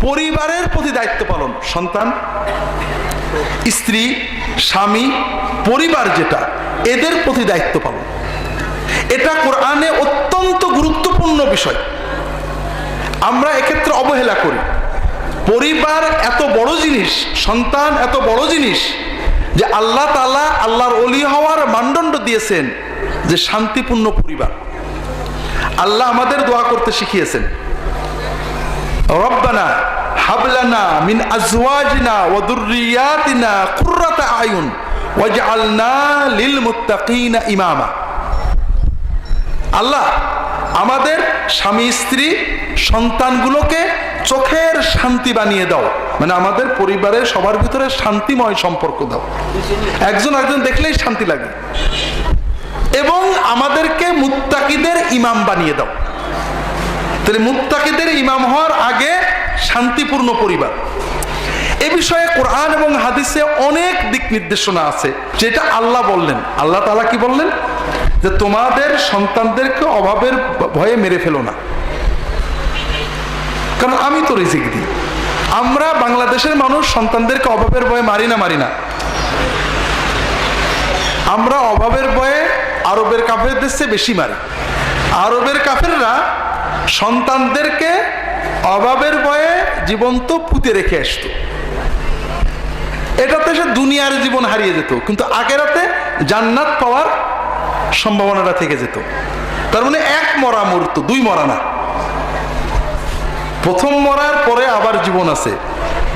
পরিবারের প্রতি দায়িত্ব পালন, সন্তান, স্ত্রী, স্বামী, পরিবার, যেটা এদের প্রতি দায়িত্ব পালন, এটা কোরআনে অত্যন্ত গুরুত্বপূর্ণ বিষয়। আমরা এক্ষেত্রে অবহেলা করি। পরিবার এত বড় জিনিস, সন্তান এত বড় জিনিস যে আল্লাহ তাআলা আল্লাহর ওলি হওয়ার মানদণ্ড দিয়েছেন যে শান্তিপূর্ণ পরিবার। আল্লাহ আমাদের দোয়া করতে শিখিয়েছেন, রব্বানা হাবলানা মিন আজওয়াজিনা ওয়া যুররিয়াতিনা কুররাতা আয়ুন ওয়াজআলনা লিল মুত্তাকিনা ইমামা। আল্লাহ আমাদের স্বামী স্ত্রী সন্তানগুলোকে চোখের শান্তি বানিয়ে দাও, মানে আমাদের পরিবারের সবার ভিতরে শান্তিময় সম্পর্ক দাও, একজন একজন দেখলেই শান্তি লাগে, এবং আমাদেরকে মুত্তাকিদের ইমাম বানিয়ে দাও। তাহলে মুত্তাকিদের ইমাম হওয়ার আগে শান্তিপূর্ণ পরিবার। এ বিষয়ে কোরআন এবং হাদিসে অনেক দিক নির্দেশনা আছে, যেটা আল্লাহ বললেন। আল্লাহ তাআলা কি বললেন? যে তোমাদের সন্তানদেরকে অভাবের ভয়ে মেরে ফেলো না, কারণ আমি তো রিজিক দিই। আমরা বাংলাদেশের মানুষ সন্তানদেরকে অভাবের ভয়ে মারি না। আমরা অভাবের ভয়ে আরবের কাফেরদের চেয়ে বেশি মারি। আরবের কাফেররা সন্তানদেরকে অভাবের ভয়ে জীবন্ত পুঁতে রেখে আসতো, এটাতে সে দুনিয়ার জীবন হারিয়ে যেত, কিন্তু আখিরাতে জান্নাত পাওয়ার সম্ভাবনাটা থেকে যেত। তার মানে এক মরা মরতো, দুই মরা না। প্রথম মরার পরে আবার জীবন আছে,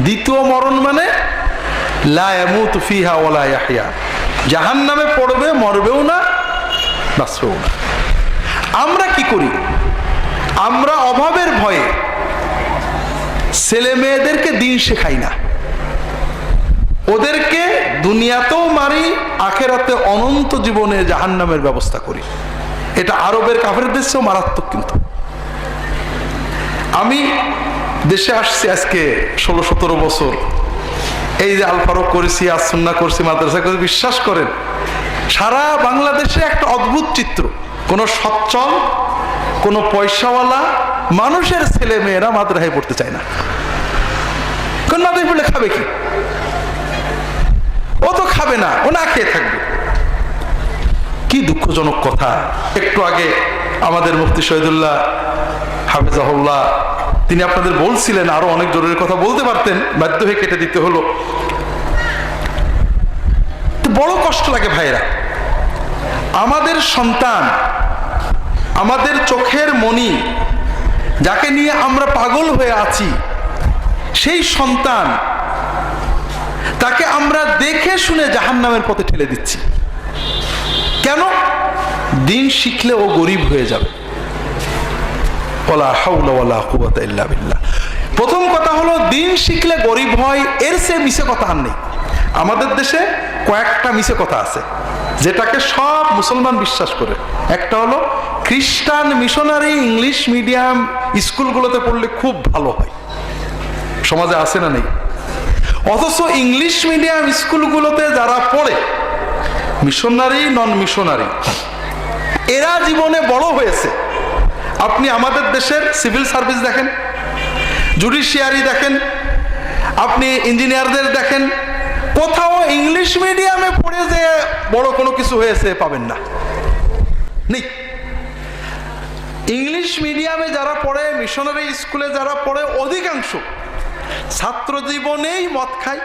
দ্বিতীয় মরণ মানে লা ইয়ামুতু ফিহা ওয়া লা ইয়াহইয়া, জাহান্নামে পড়বে, মরবেও না বাঁচবেও না। আমরা কি করি? আমরা অভাবের ভয়ে ছেলে মেয়েদেরকে দিন শেখাই না, ওদেরকে দুনিয়াতেও মারি, আখিরাতে অনন্ত জীবনে জাহান্নামের ব্যবস্থা করি। এটা আরবের কাফেরদের চেয়েও মারাত্মক। কিন্তু আমি দেশে আসছি আজকে 16-17 বছর, এই যে আল ফারুক করেছি, আজ সুন্নাহ করছি, মাদ্রাসা করে, বিশ্বাস করেন সারা বাংলাদেশে একটা অদ্ভুত চিত্র। কোনো সচ্ছল, কোনো পয়সাওয়ালা মানুষের ছেলে মেয়েরা মাদ্রাসায় পড়তে চায় না। কোন মাদ্রাসায় পড়লে খাবে কি? ও তো খাবে না, ও না খেয়ে থাকবে। কি দুঃখজনক কথা। একটু আগে আমাদের মুফতি শহীদুল্লাহ হাফিজাহুল্লাহ তিনি আপনাদের বলছিলেন, আরো অনেক জরুরি কথা বলতে পারতেন, বাধ্য হয়ে কেটে দিতে হলো। বড় কষ্ট লাগে ভাইরা। আমাদের সন্তান, আমাদের চোখের মণি, যাকে নিয়ে আমরা পাগল হয়ে আছি, সেই সন্তান, তাকে আমরা দেখে শুনে জাহান্নামের পথে ঠেলে দিচ্ছি। কেন? দিন শিখলে ও গরিব হয়ে যাবে। ওয়ালা হাওলা ওয়ালা কুওয়াতা ইল্লা বিল্লাহ। প্রথম কথা হলো, দিন শিখলে গরিব হয়, এর চেয়ে মিছে কথা আর নেই। আমাদের দেশে কয়েকটা মিছে কথা আছে যেটাকে সব মুসলমান বিশ্বাস করে। একটা হলো খ্রিস্টান মিশনারি ইংলিশ মিডিয়াম স্কুলগুলোতে পড়লে খুব ভালো হয়। সমাজে আছে না নেই? অথচ ইংলিশ মিডিয়াম স্কুলগুলোতে যারা পড়ে, মিশনারি নন মিশনারি, এরা জীবনে বড় হয়েছে। আপনি আমাদের দেশের সিভিল সার্ভিস দেখেন, জুডিশিয়ারি দেখেন, আপনি ইঞ্জিনিয়ারদের দেখেন, কোথাও ইংলিশ মিডিয়ামে পড়ে যে বড় কোনো কিছু হয়েছে পাবেন না, নেই। ইংলিশ মিডিয়ামে যারা পড়ে, মিশনারি স্কুলে যারা পড়ে, অধিকাংশ ছাত্র জীবনেই মদ খায়,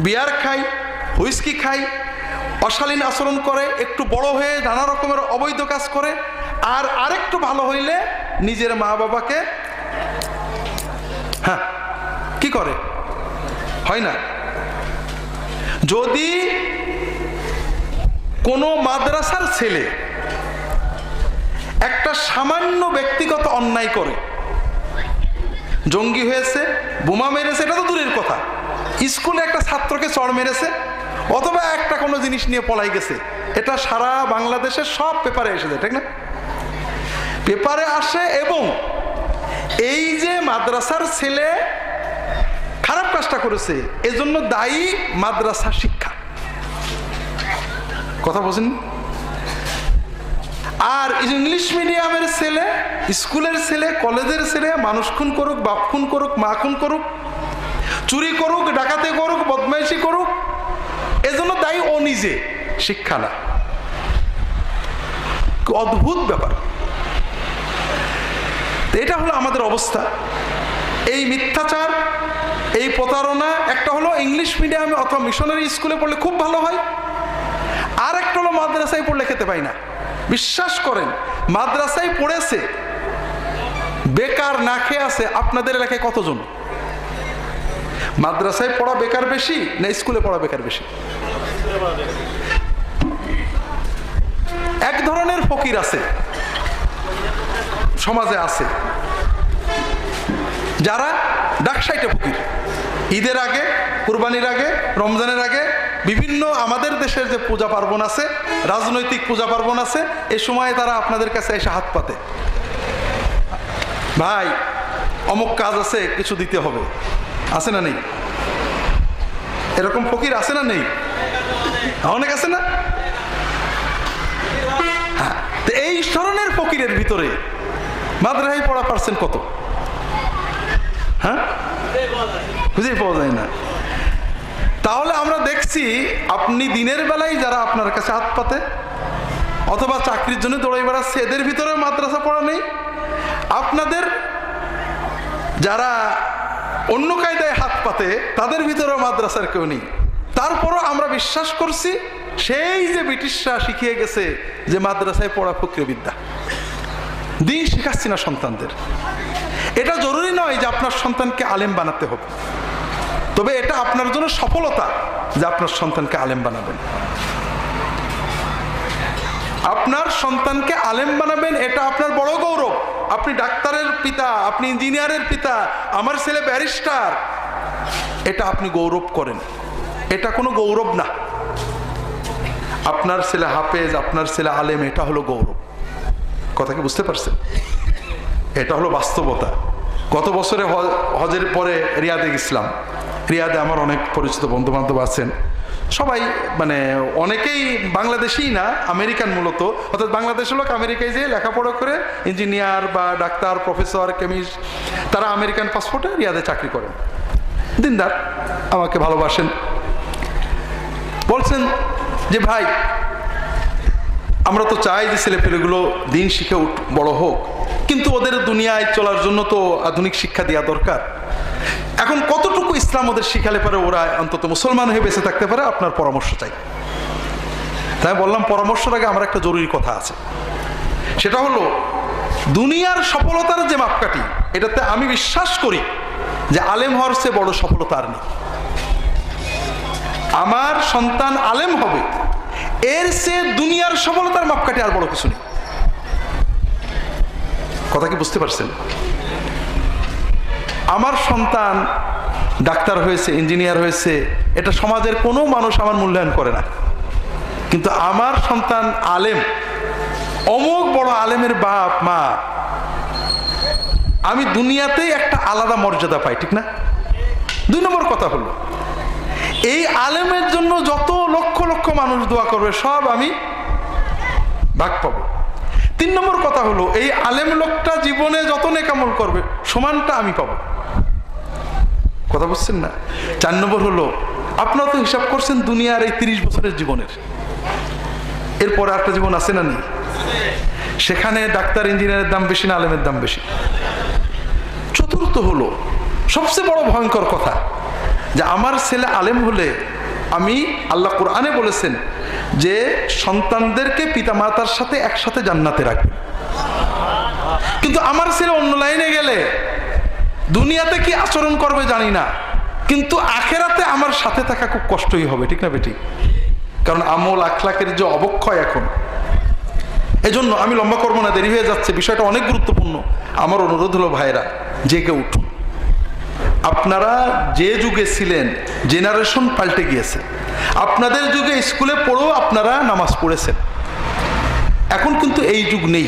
বিয়ার খায়, হুইস্কি খায়, অশালীন আচরণ করে, একটু বড় হয়ে নানা রকমের অবৈধ কাজ করে, আর আরেকটু ভালো হইলে নিজের মা বাবাকে কি করে, হয় না? যদি কোনো মাদ্রাসার ছেলে একটা সামান্য ব্যক্তিগত অন্যায় করে, জঙ্গি হয়েছে, বোমা মেরেছে, এটা তো দূরের কথা, স্কুলে একটা ছাত্রকে চড় মেরেছে, অথবা একটা কোনো জিনিস নিয়ে পলাই গেছে, এটা সারা বাংলাদেশের সব পেপারে এসে যায়, ঠিক না? পেপারে আসে। এবং এই যে মাদ্রাসার ছেলে খারাপ কাজটা করেছে, এজন্য দায়ী মাদ্রাসা শিক্ষা। কথা বলছেন? আর ইংলিশ মিডিয়ামের ছেলে, স্কুলের ছেলে, কলেজের ছেলে মানুষ খুন করুক, বাপ খুন করুক, মা খুন করুক, চুরি করুক, ডাকাতি করুক, বদমাইশি করুক, এজন্য দায়ী ও নিজে, শিক্ষা না। অদ্ভুত ব্যাপার। এটা হলো আমাদের অবস্থা। এই মিথ্যাচার, এই প্রতারণা, একটা হলো ইংলিশ মিডিয়ামে অথবা মিশনারি স্কুলে পড়লে খুব ভালো হয়, আর একটা হলো মাদ্রাসায় পড়লে খেতে পাই না। বিশ্বাস করেন, মাদ্রাসায় পড়েছে বেকার না খেয়ে আছে আপনাদের এলাকায় কতজন? মাদ্রাসায় পড়া বেকার বেশি না স্কুলে পড়া বেকার বেশি? এক ধরনের ফকির আছে সমাজে, আছে যারা ডাকসাইটে ফকির। ঈদের আগে, কুরবানির আগে, রমজানের আগে বিভিন্ন আমাদের দেশের যে পূজা পার্বণ আছে, রাজনৈতিক পূজা পার্বণ আছে, এই সময় তারা আপনাদের কাছে এসে হাত পাতে, ভাই অমুক কাজ আছে, কিছু দিতে হবে, আছে না নেই? এরকম ফকির আছে না নেই? অনেক আছে না? হ্যাঁ, তো এই ধরনের ফকিরের ভিতরে মাদ্রাসায় পড়া পার্সেন্ট কত? হ্যাঁ, খুঁজেই পাওয়া যায় না। তাহলে আমরা দেখছি আপনি দিনের বেলায় যারা আপনার কাছে হাত পাতে অথবা চাকরির জন্য দৌড়াই বেড়াচ্ছে, এদের ভিতরে মাদ্রাসা পড়া নেই। আপনাদের যারা অন্য কায়দায় হাত পাতে তাদের ভিতরেও মাদ্রাসার কেউ নেই। তারপরও আমরা বিশ্বাস করছি সেই যে ব্রিটিশরা শিখিয়ে গেছে যে মাদ্রাসায় পড়া ফকির বিদ্যা, দিন শেখাচ্ছি না সন্তানদের। এটা জরুরি নয় যে আপনার সন্তানকে আলেম বানাতে হবে, তবে এটা আপনার জন্য সফলতা যে আপনার সন্তানকে আলেম বানাবেন। আপনার সন্তানকে আলেম বানাবেন, এটা আপনার বড় গৌরব। আপনি ডাক্তারের পিতা, আপনি ইঞ্জিনিয়ারের পিতা, আমার ছেলে ব্যারিস্টার, এটা আপনি গৌরব করেন। এটা কোনো গৌরব না। আপনার ছেলে হাফেজ, আপনার ছেলে আলেম, এটা হলো গৌরব। কথা কি বুঝতে পারছেন? এটা হলো বাস্তবতা। গত বছরে হজের পরে রিয়াদে গেছিলাম। রিয়াদে আমার অনেক পরিচিত বন্ধু বান্ধব আছেন, সবাই মানে অনেকেই বাংলাদেশি না, আমেরিকান মূলত, অর্থাৎ বাংলাদেশের লোক আমেরিকায় যেয়ে লেখাপড়া করে ইঞ্জিনিয়ার বা ডাক্তার, প্রফেসর, কেমিস্ট, তারা আমেরিকান পাসপোর্টে রিয়াদে চাকরি করেন, দিনদার, আমাকে ভালোবাসেন। বলছেন যে ভাই, আমরা তো চাই যে ছেলেপেলেগুলো দিন শিখে বড় হোক, কিন্তু ওদের দুনিয়ায় চলার জন্য তো আধুনিক শিক্ষা দেওয়া দরকার। এখন কতটুকু ইসলাম ওদের শিখালে পারে ওরা অন্তত মুসলমান হয়ে বেঁচে থাকতে পারে, আপনার পরামর্শ চাই। তাই বললাম পরামর্শের আগে আমার একটা জরুরি কথা আছে, সেটা হলো দুনিয়ার সফলতার যে মাপকাঠি, এটাতে আমি বিশ্বাস করি যে আলেম হওয়ার চেয়ে বড় সফলতা আর নেই। আমার সন্তান আলেম হবে, এর চেয়ে দুনিয়ার সফলতার মাপকাঠি আর বড় কিছু নেই। কথা কি বুঝতে পারছেন? আমার সন্তান ডাক্তার হয়েছে, ইঞ্জিনিয়ার হয়েছে, এটা সমাজের কোনো মানুষ আমার মূল্যায়ন করে না, কিন্তু আমার সন্তান আলেম, অমুক বড় আলেমের বাপ মা, আমি দুনিয়াতেই একটা আলাদা মর্যাদা পাই, ঠিক না? 2 নম্বর কথা হলো, এই আলেমের জন্য যত লক্ষ লক্ষ মানুষ দোয়া করবে সব আমি ভাগ পাবো। 3 নম্বর কথা হলো, এই আলেম লোকটা জীবনে যত নেকামল করবে সমানটা আমি পাবো। কথা বুঝছেন না? 4 নম্বর হলো, আপনারা তো হিসাব করছেন দুনিয়ার এই 30 বছরের জীবনের, এরপরে একটা জীবন আছে না নেই? সেখানে ডাক্তার ইঞ্জিনিয়ারের দাম বেশি না আলেমের দাম বেশি? 4র্থ হলো, সবচেয়ে বড় ভয়ঙ্কর কথা, যে আমার ছেলে আলেম হলে আমি, আল্লাহ কোরআনে বলেছেন যে সন্তানদেরকে পিতামাতার সাথে একসাথে জান্নাতে রাখবে, কিন্তু আমার ছেলে অন্য লাইনে গেলে দুনিয়াতে কি আচরণ করবে জানি না, কিন্তু আখেরাতে আমার সাথে থাকা খুব কষ্টই হবে, ঠিক না বেটি? কারণ আমল আখলাকের যে অবক্ষয় এখন। এজন্য আমি লম্বা করবো না, দেরি হয়ে যাচ্ছে, বিষয়টা অনেক গুরুত্বপূর্ণ। আমার অনুরোধ হলো ভাইরা, জেগে উঠুন। আপনারা যে যুগে ছিলেন, জেনারেশন পাল্টে গিয়েছে। আপনাদের যুগে স্কুলে পড়েও আপনারা নামাজ পড়েছেন, এখন কিন্তু এই যুগ নেই।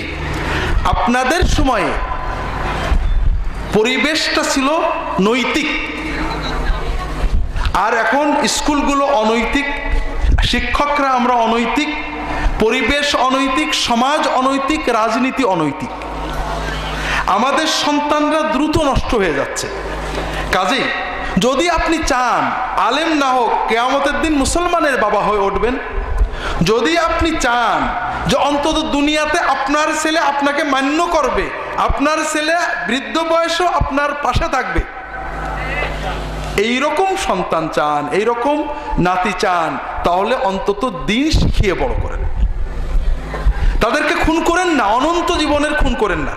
আপনাদের সময়ে পরিবেশটা ছিল নৈতিক, আর এখন স্কুলগুলো অনৈতিক, শিক্ষকরা আমরা অনৈতিক, পরিবেশ অনৈতিক, সমাজ অনৈতিক, রাজনীতি অনৈতিক। আমাদের সন্তানরা দ্রুত নষ্ট হয়ে যাচ্ছে। কাজেই যদি আপনি চান আলেম না হোক কিয়ামতের দিন মুসলমানের বাবা হয়ে উঠবেন, যদি আপনি চান যে অন্তত দুনিয়াতে আপনার ছেলে আপনাকে মান্য করবে, আপনার ছেলে বৃদ্ধ বয়সেও আপনার পাশে থাকবে, এইরকম সন্তান চান, এইরকম নাতি চান, তাহলে অন্তত দিন শিখিয়ে বড় করেন। তাদেরকে খুন করেন না, অনন্ত জীবনের খুন করেন না,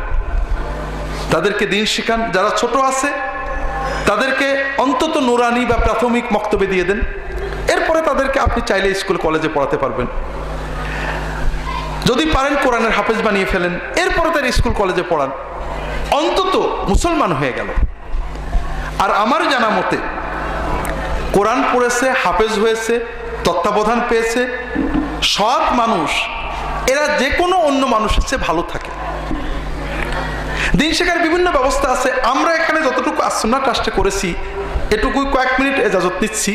তাদেরকে দিন শিখান। যারা ছোট আছে তাদেরকে অন্তত নুরানি বা প্রাথমিক মক্তবে দিয়ে দেন। এরপরে তাদেরকে আপনি চাইলে স্কুল কলেজে পড়াতে পারবেন। যদি পারেন কোরআনের হাফেজ বানিয়ে ফেলেন, এরপরে তার স্কুল কলেজে পড়ান, অন্তত মুসলমান হয়ে গেল। আর আমার জানা মতে কোরআন পড়েছে, হাফেজ হয়েছে, তত্ত্বাবধান পেয়েছে, সৎ মানুষ, এরা যে কোনো অন্য মানুষের চেয়ে ভালো থাকে। দিন শেখার বিভিন্ন ব্যবস্থা আছে। আমরা এখানে যতটুকু আসুন্নাহ ট্রাস্টে করেছি এটুকুই কয়েক মিনিট এজাজত নিচ্ছি।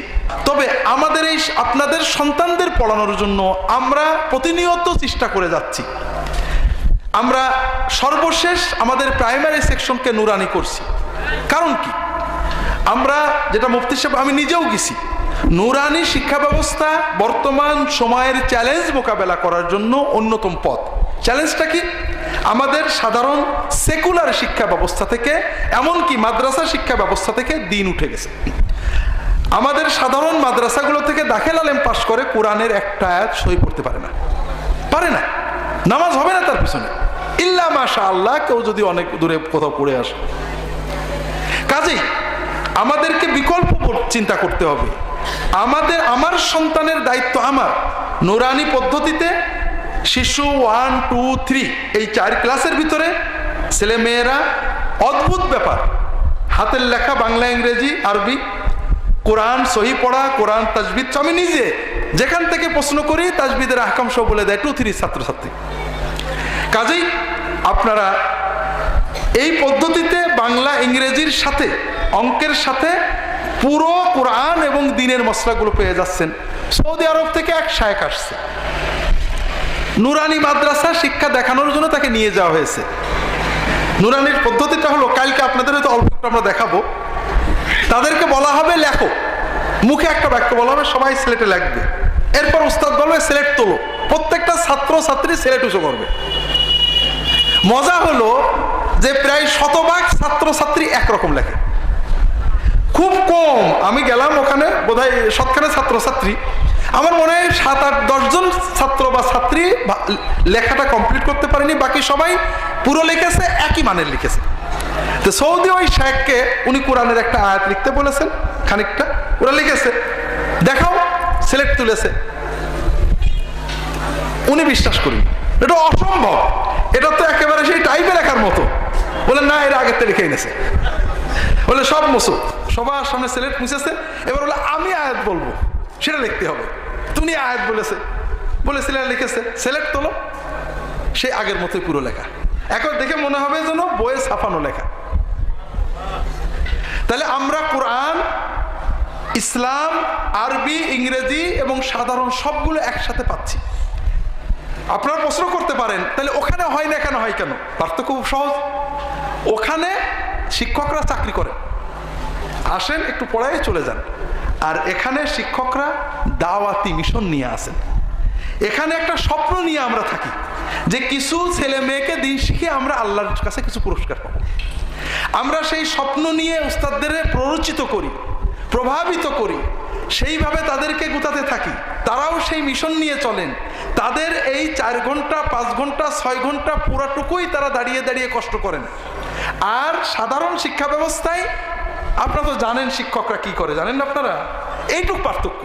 তবে আমাদের এই আপনাদের সন্তানদের পড়ানোর জন্য আমরা প্রতিনিয়ত চেষ্টা করে যাচ্ছি। আমরা সর্বশেষ আমাদের প্রাইমারি সেকশনকে নুরানি করছি। কারণ কি, আমরা যেটা মুফতি সাহেব, আমি নিজেও গেছি, নুরানি শিক্ষা ব্যবস্থা বর্তমান সময়ের চ্যালেঞ্জ মোকাবেলা করার জন্য অন্যতম পথ। চ্যালেঞ্জটা কি? আমাদের সাধারণ সেকুলার শিক্ষা ব্যবস্থা থেকে, এমনকি মাদ্রাসা শিক্ষা ব্যবস্থা থেকে দিন উঠে গেছে। আমাদের সাধারণ মাদ্রাসাগুলো থেকে দাখিল আলেম পাশ করে কোরআনের একটা আয়াত সই পড়তে পারে না, নামাজ হবে না তার পিছনে, ইল্লা মাশা আল্লাহ, কেউ যদি অনেক দূরে কোথাও পড়ে আসে। কাজেই আমাদেরকে বিকল্প চিন্তা করতে হবে। আমার সন্তানের দায়িত্ব আমার নুরানি পদ্ধতিতে শিশু 1, 2, 3 এই 4 ক্লাসের ভিতরে ছেলে মেয়েরা অদ্ভুত ব্যাপার, হাতের লেখা বাংলা, ইংরেজি, আরবি, কোরআন সহি পড়া, কোরআন তাজবিদ, আমি নিজে যেখান থেকে প্রশ্ন করি তাজবিদের আহকাম সব বলে দেয় 2, 3 ছাত্রছাত্রী। কাজেই আপনারা এই পদ্ধতিতে বাংলা ইংরেজির সাথে অঙ্কের সাথে পুরো কোরআন এবং দ্বীনের মসলাগুলো পেয়ে যাচ্ছেন। সৌদি আরব থেকে এক শায়েখ আসছে, নুরানি মাদ্রাসা শিক্ষা দেখানোর জন্য তাকে নিয়ে যাওয়া হয়েছে। নুরানির পদ্ধতিটা হলো, কালকে আপনাদের হয়তো অল্প একটু আমরা দেখাবো, তাদেরকে বলা হবে লেখো, মুখে একটা বাক্য বলা হবে, সবাই সিলেটে লিখবে। এরপর উস্তাদ বলবে সিলেট তোলো, প্রত্যেকটা ছাত্র ছাত্রী সিলেট উঁচু করবে। মজা হলো যে প্রায় 100% ছাত্রছাত্রী একরকম লেখে, খুব কম। আমি গেলাম ওখানে, বোধহয় 100 ছাত্রছাত্রী, আমার মনে হয় 7, 8, 10 জন ছাত্র বা ছাত্রী লেখাটা কমপ্লিট করতে পারেনি, বাকি সবাই পুরো লিখেছে, একই মানের লিখেছে। তো সৌদি ওই শেখকে উনি কোরআনের একটা আয়াত লিখতে বলেছেন, খানিকটা ওরা লিখেছে, দেখাও, সিলেক্ট তুলেছে। উনি বিশ্বাস করেন এটা অসম্ভব, এটা তো একেবারে সেই টাইপে লেখার মতো। বলে না, এরা আগের থেকে লিখে এনেছে। বলে সব মুসু, সবার সামনে সিলেক্ট মুছেছে। এবার বলে আমি আয়াত বলবো, সেটা লিখতে হবে। তুমি আয়াত বলে সিলেক্ট লিখেছে, সিলেক্ট তোলো, সে আগের মতোই পুরো লেখা। এখন দেখে মনে হবে যেন বইয়ে ছাপানো লেখা। তাহলে আমরা কোরআন, ইসলাম, আরবি, ইংরেজি এবং সাধারণ সবগুলো একসাথে পাচ্ছি। আপনারা প্রশ্ন করতে পারেন তাহলে ওখানে হয় না, এখানে হয় কেন? পার্থক্য খুব সহজ। ওখানে শিক্ষকরা চাকরি করে, আসেন একটু পড়ায় চলে যান। আর এখানে শিক্ষকরা দাওয়াতি মিশন নিয়ে আসেন। এখানে একটা স্বপ্ন নিয়ে আমরা থাকি যে কিছু ছেলে মেয়েকে দিন শিখে আমরা আল্লাহর কাছে কিছু পুরস্কার পাবো। আমরা সেই স্বপ্ন নিয়ে উস্তাদদের প্ররোচিত করি, প্রভাবিত করি, সেইভাবে তাদেরকে গুতাতে থাকি। তারাও সেই মিশন নিয়ে চলেন। তাদের এই 4 ঘন্টা, 5 ঘন্টা, 6 ঘন্টা পুরাটুকুই তারা দাঁড়িয়ে দাঁড়িয়ে কষ্ট করেন। আর সাধারণ শিক্ষা ব্যবস্থায় আপনারা তো জানেন শিক্ষকরা কি করে, জানেন না আপনারা? এইটুক পার্থক্য।